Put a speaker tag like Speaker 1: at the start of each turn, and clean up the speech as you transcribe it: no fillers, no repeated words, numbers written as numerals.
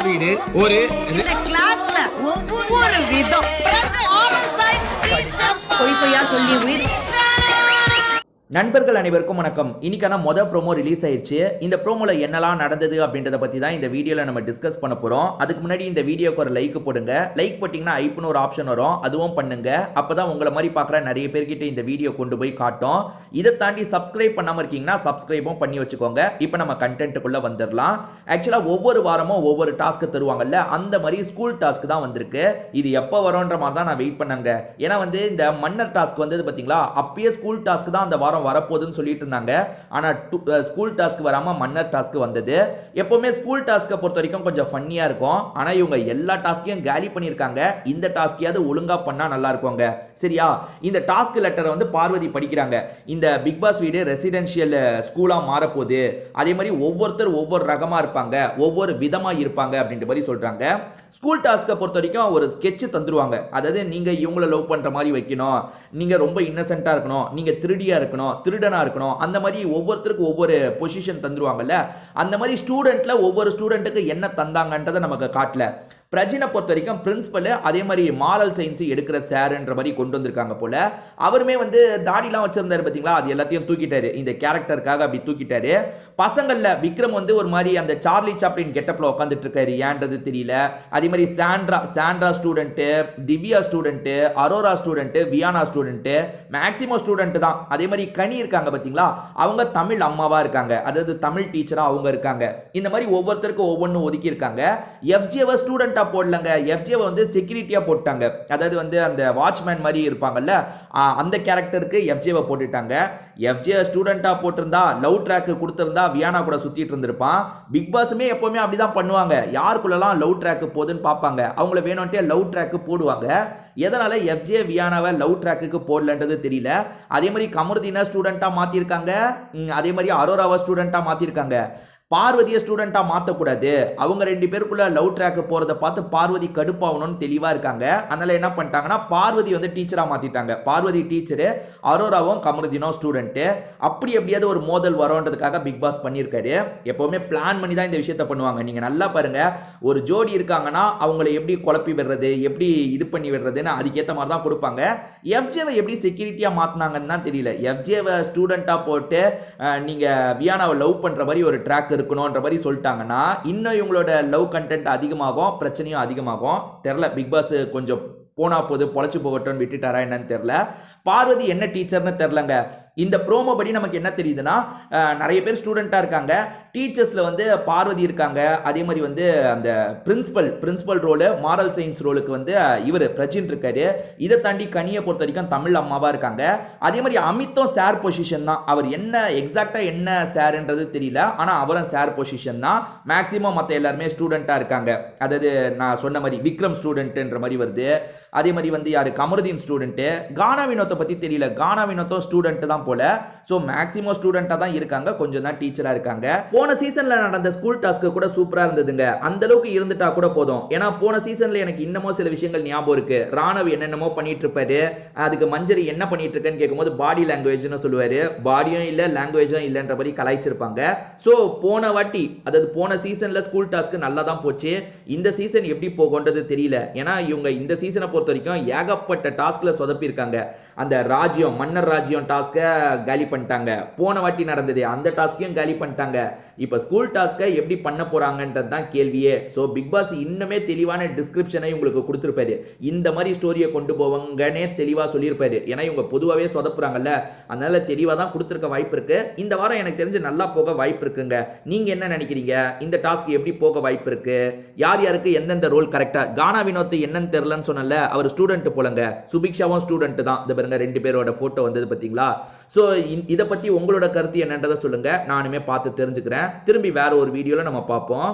Speaker 1: வீடு ஒரு
Speaker 2: கிளாஸ்ல ஒவ்வொரு விதம் பொய் பொய்யா சொல்லி
Speaker 3: நண்பர்கள் அனைவருக்கும் வணக்கம். இன்னைக்கான ப்ரோமோ ரிலீஸ் ஆயிடுச்சு. இந்த ப்ரோமோல என்னெல்லாம் நடந்தது அப்படின்றத பத்தி தான் இந்த வீடியோல நம்ம டிஸ்கஸ் பண்ண போறோம். அதுக்கு முன்னாடி இந்த வீடியோக்கு ஒரு லைக் போடுங்க. லைக் போட்டீங்கன்னா ஐப்னு ஒரு ஆப்ஷன் வரும், அதுவும் பண்ணுங்க. அப்பதான் உங்களை மாதிரி பார்க்குற நிறைய பேர்கிட்ட இந்த வீடியோ கொண்டு போய் காட்டும். இதை தாண்டி சப்ஸ்கிரைப் பண்ணாம இருக்கீங்கன்னா சப்ஸ்கிரைபும் பண்ணி வச்சுக்கோங்க. இப்போ நம்ம கண்டென்ட்டுக்குள்ள வந்துடலாம். ஆக்சுவலா ஒவ்வொரு வாரமும் ஒவ்வொரு டாஸ்க் தருவாங்கல்ல, அந்த மாதிரி ஸ்கூல் டாஸ்க் தான் வந்திருக்கு. இது எப்போ வரும்ன்ற மாதிரி தான் நான் வெயிட் பண்ணாங்க. ஏன்னா இந்த மன்னர் டாஸ்க் வந்தது பாத்தீங்களா, அப்பயே ஸ்கூல் டாஸ்க் தான் அந்த வாரம் வரப்போகுதுன்னு சொல்லிட்டு இருந்தாங்க. ஆனா ஸ்கூல் டாஸ்க் வராம மன்னர் டாஸ்க் வந்தது. எப்பவுமே ஸ்கூல் டாஸ்க்கை பொறுத்த வரைக்கும் கொஞ்சம் ஃபன்னியா இருக்கும். ஆனா இவங்க எல்லா டாஸ்கையும் காலி பண்ணியிருக்காங்க. இந்த டாஸ்கையாவது ஒழுங்கா பண்ணா நல்லா இருக்குங்க. சரியா? இந்த டாஸ்க் லெட்டரை பார்வதி படிக்கிறாங்க. இந்த பிக் பாஸ் வீடு ரெசிடென்ஷியல் ஸ்கூலா மாறப்போகுது. அதே மாதிரி ஒவ்வொருத்தர் ஒவ்வொரு ரகமா இருப்பாங்க, ஒவ்வொரு விதமா இருப்பாங்க அப்படின்ற மாதிரி சொல்றாங்க. ஸ்கூல் டாஸ்க்கை பொறுத்த வரைக்கும் ஒரு ஸ்கெட்ச் தந்துருவாங்க. அதாவது நீங்க இவங்களை லவ் பண்ற மாதிரி வைக்கணும், நீங்க ரொம்ப இன்னசென்ட்டா இருக்கணும், நீங்க திருடியா இருக்கணும், திருடனா இருக்கணும், அந்த மாதிரி ஒவ்வொருத்தருக்கு ஒவ்வொரு பொசிஷன் தந்துருவாங்கல்ல. அந்த மாதிரி ஸ்டூடெண்ட்ல ஒவ்வொரு ஸ்டூடெண்ட்டுக்கு என்ன தந்தாங்கன்றதை நமக்கு காட்டல. பிரஜினை பொறுத்த வரைக்கும் பிரின்சிபல், அதே மாதிரி மாரல் சயின்ஸ் எடுக்கிற சார்ன்ற மாதிரி கொண்டு வந்திருக்காங்க போல. அவருமே தாடிலாம் வச்சிருந்தாரு பாத்தீங்களா, அது எல்லாத்தையும் தூக்கிட்டாரு. இந்த கேரக்டருக்காக அப்படி தூக்கிட்டாரு. பசங்கள்ல விக்ரம் ஒரு மாதிரி அந்த சார்லி சாப்ளின் கெட்டப்ல உட்காந்துட்டு இருக்காரு, ஏன்றது தெரியல. அதே மாதிரி Sandra student, Divya student, Arora student, Viana student, maximum student தான். அதே மாதிரி கனி இருக்காங்க பாத்தீங்களா, அவங்க தமிழ் அம்மாவா இருக்காங்க, அதாவது தமிழ் டீச்சரா அவங்க இருக்காங்க. இந்த மாதிரி ஒவ்வொருத்தருக்கும் ஒவ்வொன்றும் ஒதுக்கி இருக்காங்க. எஃப்ஜேவை ஸ்டூடெண்ட் போடலங்க, எஃப்ஜேவை செக்யூரிட்டியா போட்டாங்க. அதாவது அந்த வாட்ச்மேன் மாதிரி இருப்பாங்கல்ல, அந்த கேரக்டருக்கு எஃப்ஜேவை போட்டுட்டாங்க. எஃப்ஜே ஸ்டூடெண்டா போட்டிருந்தா, லவ் ட்ராக் கொடுத்திருந்தா வியானா கூட சுத்திட்டு இருந்திருப்பான். பிக் பாஸுமே எப்பவுமே அப்படிதான் பண்ணுவாங்க. யாருக்குள்ளலாம் லவ் ட்ராக் போகுதுன்னு பார்ப்பாங்க, அவங்கள வேணும்ட்டே லவ் ட்ராக் போடுவாங்க. எதனால எஃப்ஜே வியானாவை லவ் ட்ராக்கு போடலன்றது தெரியல. அதே மாதிரி கமருதீனை ஸ்டூடெண்டா மாத்திருக்காங்க, அதே மாதிரி அரோராவை ஸ்டூடெண்டா மாத்திருக்காங்க. பார்வதியை ஸ்டூடெண்டா மாற்றக்கூடாது, அவங்க ரெண்டு பேருக்குள்ள லவ் ட்ராக் போறதை பார்த்து பார்வதி கடுப்பாகணும்னு தெளிவா இருக்காங்க. அதனால என்ன பண்ணிட்டாங்கன்னா பார்வதி டீச்சரா மாத்திட்டாங்க. பார்வதி டீச்சரு, அரோராவும் கமருதீனும் ஸ்டூடெண்ட். அப்படி எப்படியாவது ஒரு மோதல் வரும்ன்றதுக்காக பிக் பாஸ் பண்ணியிருக்காரு. எப்பவுமே பிளான் பண்ணி தான் இந்த விஷயத்த பண்ணுவாங்க. நீங்க நல்லா பாருங்க, ஒரு ஜோடி இருக்காங்கன்னா அவங்களை எப்படி குழப்பி விடுறது, எப்படி இது பண்ணி விடுறதுன்னு அதுக்கேற்ற மாதிரி தான் கொடுப்பாங்க. எஃப்ஜேவை எப்படி செக்யூரிட்டியா மாத்தினாங்கன்னு தான் தெரியல. எஃப்ஜேவை ஸ்டூடெண்டா போட்டு நீங்க வியானாவை லவ் பண்ற மாதிரி ஒரு ட்ராக் இருக்கணும்ன்ற மாதிரி சொல்லிட்டாங்கன்னா இன்னும் இவங்களோட லவ் கண்டென்ட் அதிகமாகும், பிரச்சனையும் அதிகமாகும். தெரியல, பிக் பாஸ் கொஞ்சம் போனா போது பொழைச்சு போகட்டும் விட்டுட்டாரா என்னன்னு தெரியல. பார்வதி என்ன டீச்சர்னு தெரியலங்க. இந்த ப்ரோமோ படி நமக்கு என்ன தெரியுதுன்னா, நிறைய பேர் ஸ்டூடெண்டா இருக்காங்க. டீச்சர்ஸ்ல பார்வதி இருக்காங்க. அதே மாதிரி அந்த பிரின்சிபல் ரோலு, மாரல் சயின்ஸ் ரோலுக்கு இவர் பிரஜின் இருக்காரு. இதை தாண்டி கனியை பொறுத்த வரைக்கும் தமிழ் அம்மாவா இருக்காங்க. அதே மாதிரி அமித்தும் சார் பொசிஷன் தான். அவர் என்ன எக்ஸாக்டா என்ன சார்ன்றது தெரியல, ஆனா அவரும் சார் பொசிஷன் தான். மேக்சிமம் மற்ற எல்லாருமே ஸ்டூடெண்டா இருக்காங்க. அதாவது நான் சொன்ன மாதிரி விக்ரம் ஸ்டூடெண்ட்ன்ற மாதிரி வருது. அதே மாதிரி யாரு கமருதீன் ஸ்டூடெண்ட். கானா வினோத்தை பத்தி தெரியல, கானா வினோத்தும் ஸ்டூடெண்ட் தான் போல. சோ மேக்ஸிமம் ஸ்டூடெண்டா தான் இருக்காங்க, கொஞ்சம் தான் டீச்சரா இருக்காங்க. போன சீசன்ல நடந்த ஸ்கூல் டாஸ்க் கூட சூப்பரா இருந்ததுங்க. அந்த அளவுக்கு இருந்துட்டா கூட போதும். ஏன்னா போன சீசன்ல எனக்கு இன்னமும் சில விஷயங்கள் ஞாபகம் இருக்கு. ராணவ் என்னென்னமோ பண்ணிட்டு இருப்பாரு. அதுக்கு மஞ்சரி என்ன பண்ணிட்டு இருக்கேன்னு கேட்கும்போது பாடி லாங்குவேஜ்னு சொல்லுவாரு. பாடியும் இல்ல லாங்குவேஜும் இல்லைன்ற மாதிரி கலாய்ச்சிருப்பாங்க. சோ போன வாட்டி, அதாவது போன சீசன்ல ஸ்கூல் டாஸ்க் நல்லா தான் போச்சு. இந்த சீசன் எப்படி போகும்ன்றது தெரியல. ஏன்னா இவங்க இந்த சீசனை பொறுத்த வரைக்கும் ஏகப்பட்ட டாஸ்க்ல சொதப்பி இருக்காங்க. அந்த ராஜ்யம், மன்னர் ராஜ்யம் டாஸ்க காலி பண்ணிட்டாங்க. போன வாட்டி நடந்தது அந்த டாஸ்கையும் காலி பண்ணிட்டாங்க. இப்ப ஸ்கூல் டாஸ்கை எப்படி பண்ண போறாங்கன்றது தான் கேள்வியே. சோ பிக் பாஸ் இன்னுமே தெளிவான டிஸ்கிரிப்ஷனை உங்களுக்கு கொடுத்திருப்பாரு. இந்த மாதிரி ஸ்டோரியை கொண்டு போவாங்கன்னே தெளிவா சொல்லியிருப்பாரு. ஏன்னா இவங்க பொதுவாகவே சொதப்புறாங்கல்ல, அதனால தெளிவா தான் கொடுத்திருக்க வாய்ப்பு இருக்கு. இந்த வாரம் எனக்கு தெரிஞ்சு நல்லா போக வாய்ப்பு இருக்குங்க. நீங்க என்ன நினைக்கிறீங்க? இந்த டாஸ்க் எப்படி போக வாய்ப்பு இருக்கு? யார் யாருக்கு எந்தெந்த ரோல் கரெக்டா? கானா வினோத் என்னன்னு தெரியலன்னு சொன்னல, அவர் ஸ்டூடெண்ட் போலங்க. சுபிக்ஷாவும் ஸ்டூடெண்ட் தான். இந்த பாருங்க, ரெண்டு பேரோட போட்டோ வந்தது பாத்தீங்களா? சோ இத பத்தி உங்களோட கருத்து என்னன்றதை சொல்லுங்க, நானுமே பார்த்து தெரிஞ்சுக்கிறேன். திரும்பி வேற ஒரு வீடியோல நம்ம பார்ப்போம்.